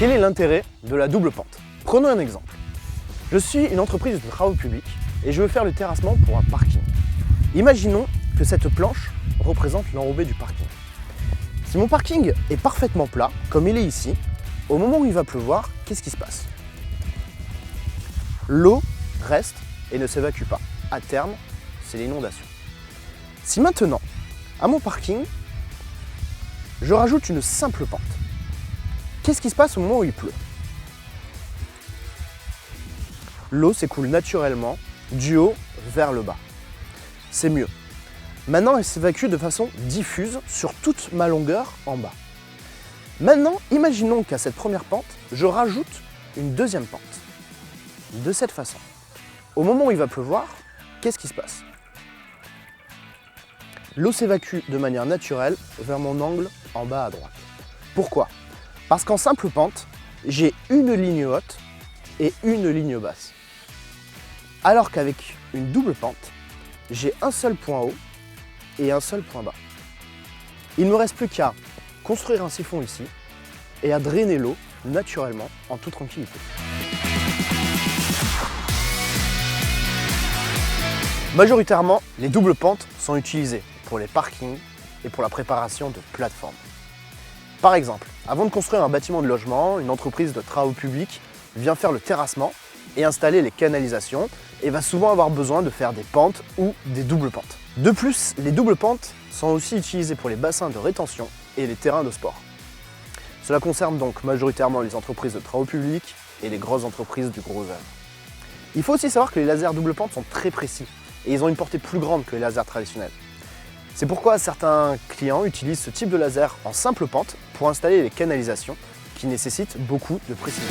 Quel est l'intérêt de la double pente? Prenons un exemple. Je suis une entreprise de travaux publics et je veux faire le terrassement pour un parking. Imaginons que cette planche représente l'enrobé du parking. Si mon parking est parfaitement plat, comme il est ici, au moment où il va pleuvoir, qu'est-ce qui se passe? L'eau reste et ne s'évacue pas. À terme, c'est l'inondation. Si maintenant, à mon parking, je rajoute une simple pente, qu'est-ce qui se passe au moment où il pleut? L'eau s'écoule naturellement du haut vers le bas. C'est mieux. Maintenant, elle s'évacue de façon diffuse sur toute ma longueur en bas. Maintenant, imaginons qu'à cette première pente, je rajoute une deuxième pente. De cette façon. Au moment où il va pleuvoir, qu'est-ce qui se passe? L'eau s'évacue de manière naturelle vers mon angle en bas à droite. Pourquoi? Parce qu'en simple pente, j'ai une ligne haute et une ligne basse. Alors qu'avec une double pente, j'ai un seul point haut et un seul point bas. Il ne me reste plus qu'à construire un siphon ici et à drainer l'eau naturellement en toute tranquillité. Majoritairement, les doubles pentes sont utilisées pour les parkings et pour la préparation de plateformes. Par exemple, avant de construire un bâtiment de logement, une entreprise de travaux publics vient faire le terrassement et installer les canalisations et va souvent avoir besoin de faire des pentes ou des doubles pentes. De plus, les doubles pentes sont aussi utilisées pour les bassins de rétention et les terrains de sport. Cela concerne donc majoritairement les entreprises de travaux publics et les grosses entreprises du gros œuvre. Il faut aussi savoir que les lasers double pente sont très précis et ils ont une portée plus grande que les lasers traditionnels. C'est pourquoi certains clients utilisent ce type de laser en simple pente pour installer les canalisations qui nécessitent beaucoup de précision.